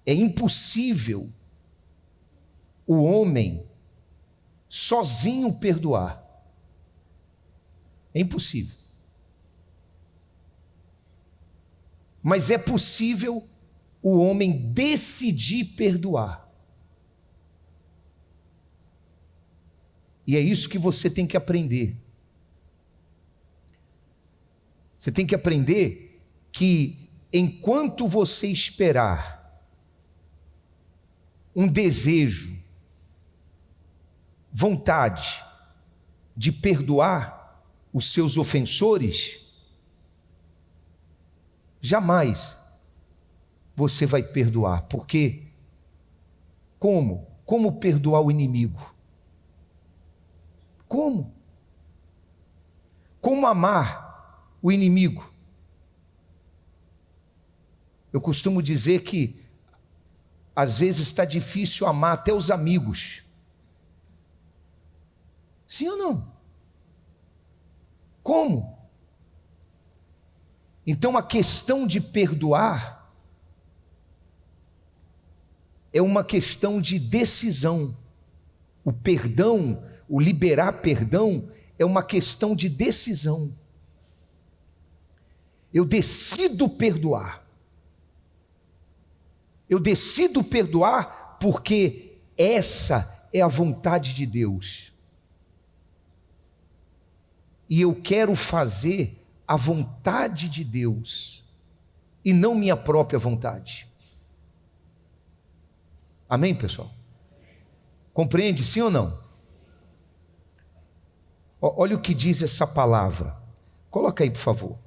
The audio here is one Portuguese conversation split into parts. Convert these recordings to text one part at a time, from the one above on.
É impossível o homem sozinho perdoar. É impossível. Mas é possível o homem decidir perdoar. E é isso que você tem que aprender. Você tem que aprender que enquanto você esperar um desejo, vontade de perdoar os seus ofensores, jamais você vai perdoar. Porque como? Como perdoar o inimigo? Como? Como amar o inimigo? Eu costumo dizer que às vezes está difícil amar até os amigos. Sim ou não? Como? Então a questão de perdoar é uma questão de decisão. O perdão, o liberar perdão, é uma questão de decisão. Eu decido perdoar. Eu decido perdoar porque essa é a vontade de Deus. E eu quero fazer a vontade de Deus e não minha própria vontade. Amém, pessoal? Compreende, sim ou não? Olha o que diz essa palavra. Coloca aí, por favor.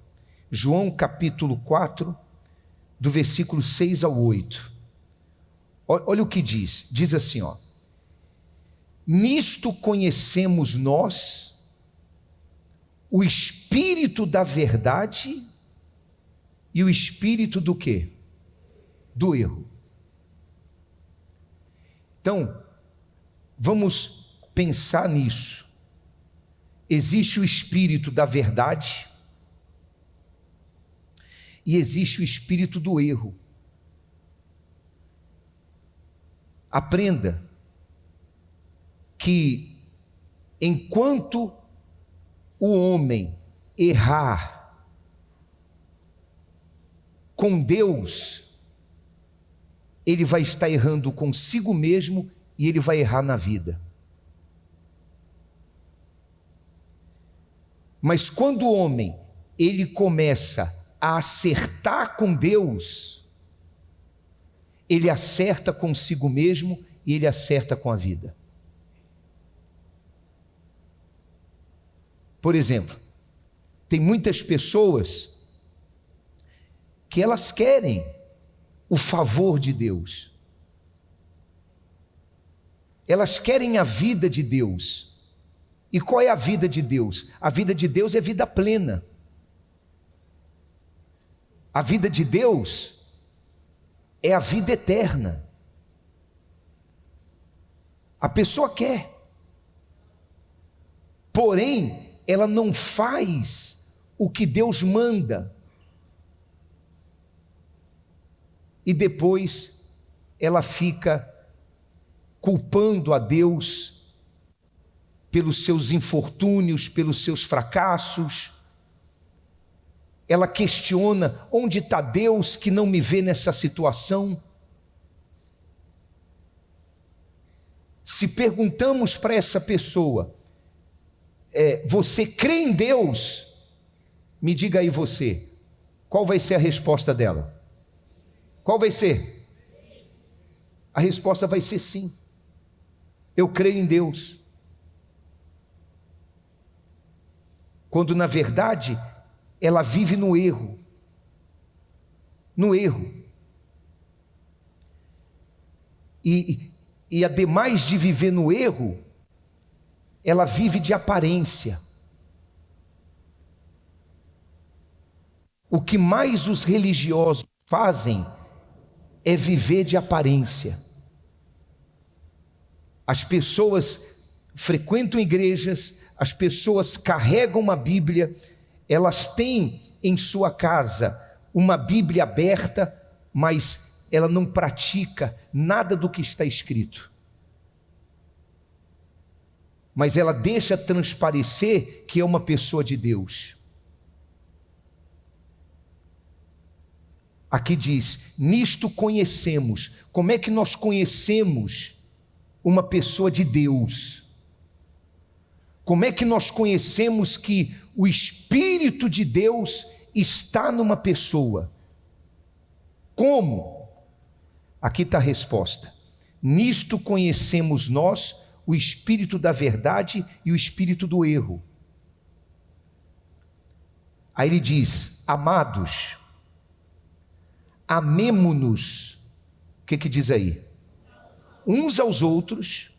João capítulo 4, do versículo 6 ao 8. Olha o que diz. Diz assim, ó: nisto conhecemos nós o espírito da verdade e o espírito do quê? Do erro. Então, vamos pensar nisso. Existe o espírito da verdade e existe o espírito do erro. Aprenda que enquanto o homem errar com Deus, ele vai estar errando consigo mesmo e ele vai errar na vida. Mas quando o homem ele começa a acertar com Deus, ele acerta consigo mesmo e ele acerta com a vida. Por exemplo, tem muitas pessoas que elas querem o favor de Deus. Elas querem a vida de Deus. E qual é a vida de Deus? A vida de Deus é vida plena. A vida de Deus é a vida eterna. A pessoa quer, porém, ela não faz o que Deus manda. E depois ela fica culpando a Deus pelos seus infortúnios, pelos seus fracassos. Ela questiona: onde está Deus que não me vê nessa situação? Se perguntamos para essa pessoa, você crê em Deus? Me diga aí você, qual vai ser a resposta dela? Qual vai ser? A resposta vai ser sim. Eu creio em Deus. Quando na verdade ela vive no erro. No erro. E ademais de viver no erro, ela vive de aparência. O que mais os religiosos fazem é viver de aparência. As pessoas frequentam igrejas, as pessoas carregam uma Bíblia, elas têm em sua casa uma Bíblia aberta, mas ela não pratica nada do que está escrito. Mas ela deixa transparecer que é uma pessoa de Deus. Aqui diz, nisto conhecemos. Como é que nós conhecemos uma pessoa de Deus? Como é que nós conhecemos que o Espírito de Deus está numa pessoa? Como? Aqui está a resposta. Nisto conhecemos nós o espírito da verdade e o espírito do erro. Aí ele diz, amados, amemo-nos, o que diz aí? Uns aos outros,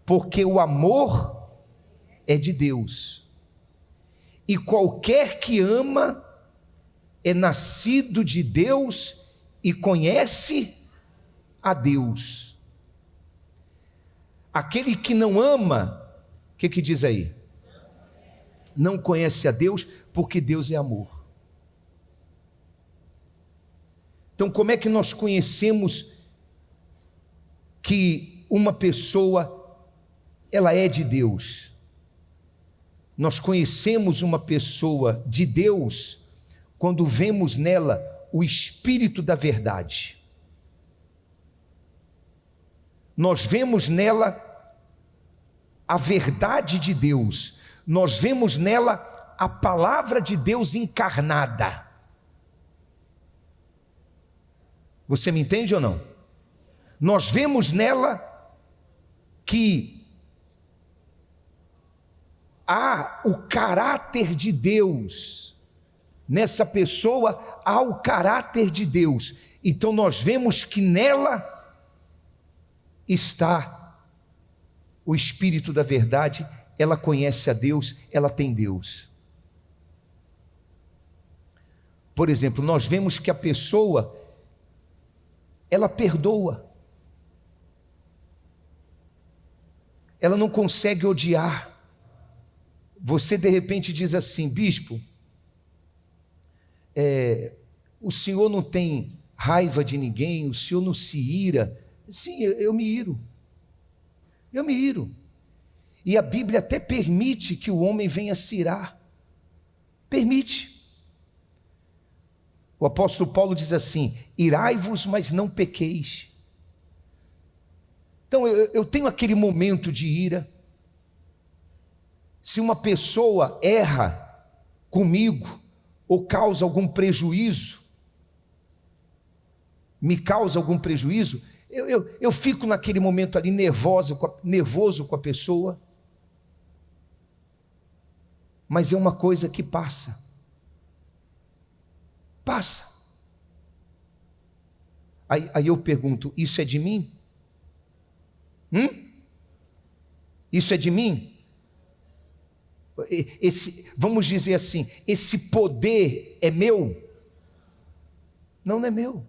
porque o amor é de Deus. E qualquer que ama é nascido de Deus e conhece a Deus. Aquele que não ama, o que diz aí? Não conhece a Deus, porque Deus é amor. Então, como é que nós conhecemos que uma pessoa, ela é de Deus? Nós conhecemos uma pessoa de Deus quando vemos nela o Espírito da verdade. Nós vemos nela a verdade de Deus, nós vemos nela a palavra de Deus encarnada. Você me entende ou não? Nós vemos nela que há o caráter de Deus, nessa pessoa há o caráter de Deus, então nós vemos que nela está o Espírito da verdade, ela conhece a Deus, ela tem Deus. Por exemplo, nós vemos que a pessoa, ela perdoa, ela não consegue odiar. Você de repente diz assim, bispo, o senhor não tem raiva de ninguém, o senhor não se ira. Sim, eu me iro. Eu me iro. E a Bíblia até permite que o homem venha se irar. Permite. O apóstolo Paulo diz assim, irai-vos, mas não pequeis. Então eu tenho aquele momento de ira. Se uma pessoa erra comigo, ou causa algum prejuízo, me causa algum prejuízo, eu fico naquele momento ali nervoso com a pessoa, mas é uma coisa que passa. Aí eu pergunto, isso é de mim? Isso é de mim? Vamos dizer assim, esse poder é meu? Não é meu.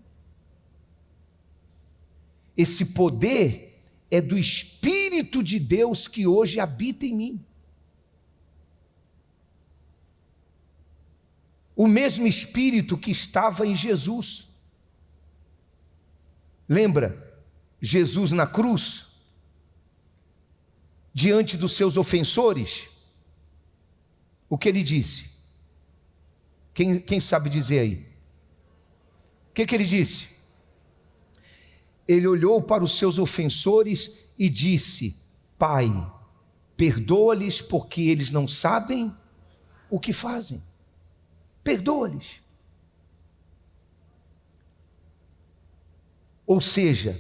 Esse poder é do Espírito de Deus que hoje habita em mim. O mesmo Espírito que estava em Jesus. Lembra? Jesus na cruz, diante dos seus ofensores, o que ele disse? Quem sabe dizer aí? O que ele disse? Ele olhou para os seus ofensores e disse, Pai, perdoa-lhes porque eles não sabem o que fazem. Perdoa-lhes. Ou seja,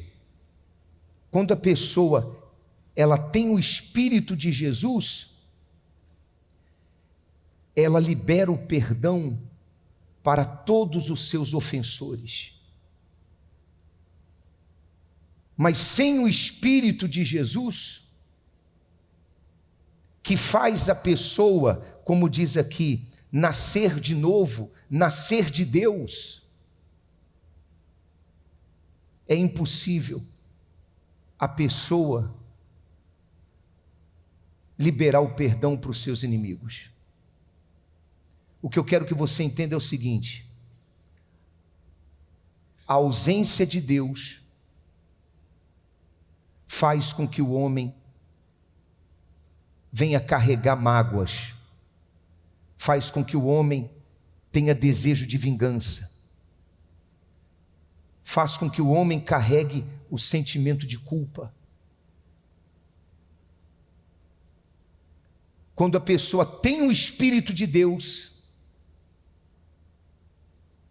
quando a pessoa ela tem o Espírito de Jesus, ela libera o perdão para todos os seus ofensores. Mas sem o Espírito de Jesus, que faz a pessoa, como diz aqui, nascer de novo, nascer de Deus, é impossível a pessoa liberar o perdão para os seus inimigos. O que eu quero que você entenda é o seguinte: a ausência de Deus faz com que o homem venha carregar mágoas, faz com que o homem tenha desejo de vingança, faz com que o homem carregue o sentimento de culpa. Quando a pessoa tem o Espírito de Deus,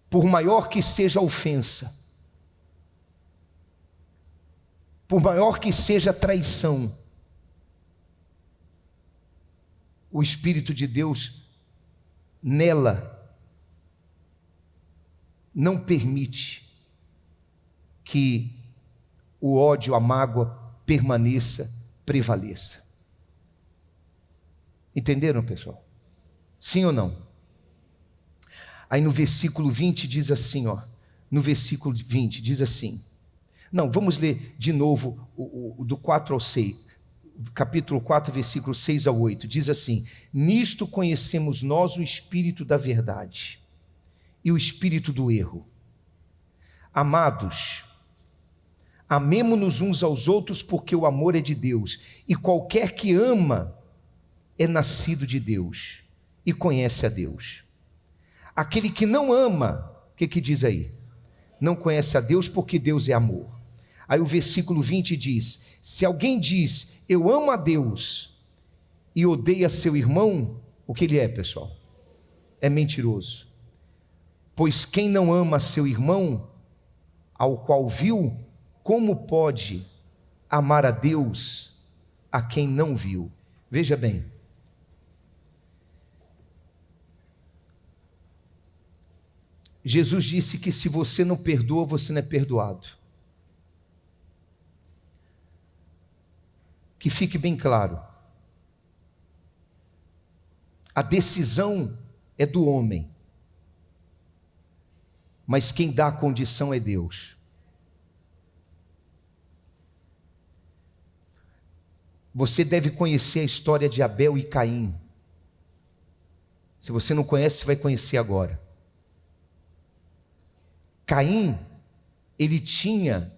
por maior que seja a ofensa, por maior que seja a traição, o Espírito de Deus nela não permite que o ódio, a mágoa permaneça, prevaleça. Entenderam, pessoal? Sim ou não? Aí no versículo 20 diz assim, no versículo 20 diz assim, não, vamos ler de novo do 4 ao 6, capítulo 4, versículo 6 ao 8, diz assim: nisto conhecemos nós o espírito da verdade e o espírito do erro. Amados, amemo-nos uns aos outros, porque o amor é de Deus, e qualquer que ama é nascido de Deus e conhece a Deus. Aquele que não ama, o que diz aí? Não conhece a Deus, porque Deus é amor. Aí o versículo 20 diz: se alguém diz, eu amo a Deus, e odeia seu irmão, o que ele é, pessoal? É mentiroso. Pois quem não ama seu irmão, ao qual viu, como pode amar a Deus, a quem não viu? Veja bem, Jesus disse que se você não perdoa, você não é perdoado. Que fique bem claro, a decisão é do homem, mas quem dá a condição é Deus. Você deve conhecer a história de Abel e Caim. Se você não conhece, você vai conhecer agora. Caim, ele tinha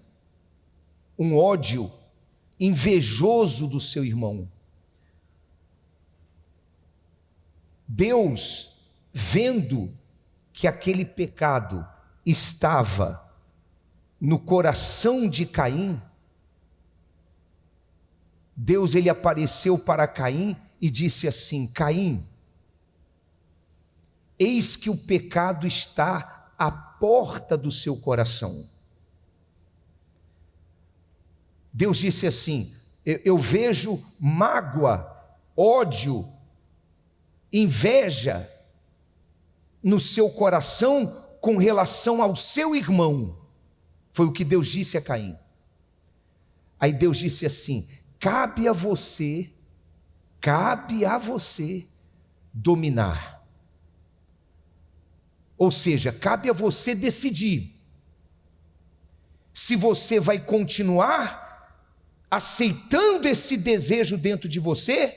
um ódio invejoso do seu irmão. Deus, vendo que aquele pecado estava no coração de Caim, Deus, ele apareceu para Caim e disse assim: Caim, eis que o pecado está à porta do seu coração. Deus disse assim: eu vejo mágoa, ódio, inveja no seu coração com relação ao seu irmão. Foi o que Deus disse a Caim. Aí Deus disse assim: cabe a você dominar. Ou seja, cabe a você decidir se você vai continuar aceitando esse desejo dentro de você,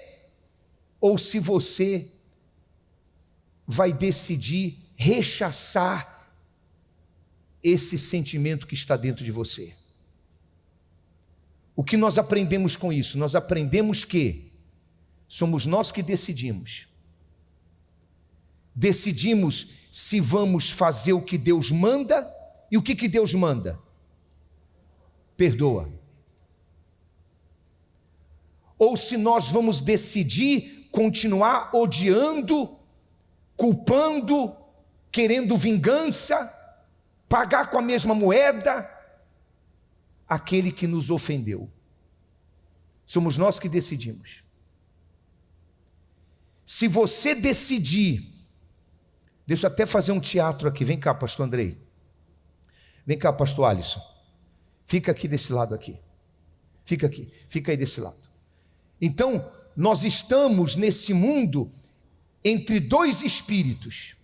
ou se você vai decidir rechaçar esse sentimento que está dentro de você. O que nós aprendemos com isso? Nós aprendemos que somos nós que decidimos. Decidimos se vamos fazer o que Deus manda, e o que Deus manda? Perdoa. Ou se nós vamos decidir continuar odiando, culpando, querendo vingança, pagar com a mesma moeda aquele que nos ofendeu. Somos nós que decidimos. Se você decidir, deixa eu até fazer um teatro aqui, vem cá, pastor Andrei, vem cá, pastor Alisson, fica aqui desse lado aqui, fica aqui, fica aí desse lado. Então, nós estamos nesse mundo entre dois espíritos.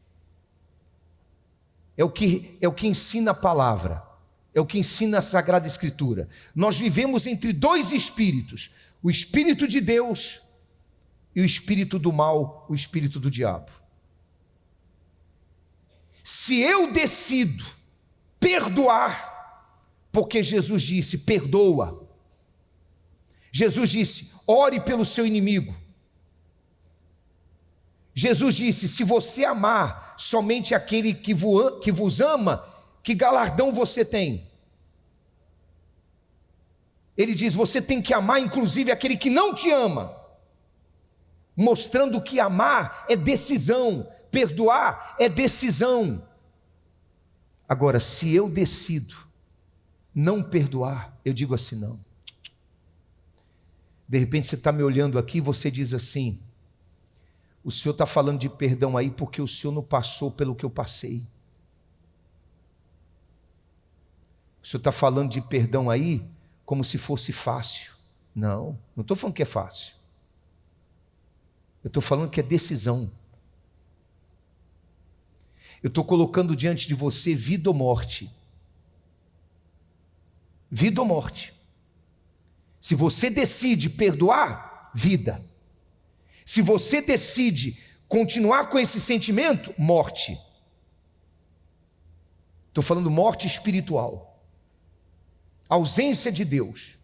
É o que ensina a palavra, é o que ensina a Sagrada Escritura. Nós vivemos entre dois espíritos, o Espírito de Deus e o espírito do mal, o espírito do diabo. Se eu decido perdoar, porque Jesus disse: perdoa. Jesus disse: ore pelo seu inimigo. Jesus disse: se você amar somente aquele que vos ama, que galardão você tem? Ele diz: você tem que amar inclusive aquele que não te ama, mostrando que amar é decisão, perdoar é decisão. Agora, se eu decido não perdoar, eu digo assim: não. De repente você está me olhando aqui e você diz assim: o senhor está falando de perdão aí porque o senhor não passou pelo que eu passei. O senhor está falando de perdão aí como se fosse fácil. Não estou falando que é fácil. Eu estou falando que é decisão. Eu estou colocando diante de você vida ou morte. Vida ou morte. Se você decide perdoar, vida. Se você decide continuar com esse sentimento, morte. Estou falando morte espiritual. Ausência de Deus.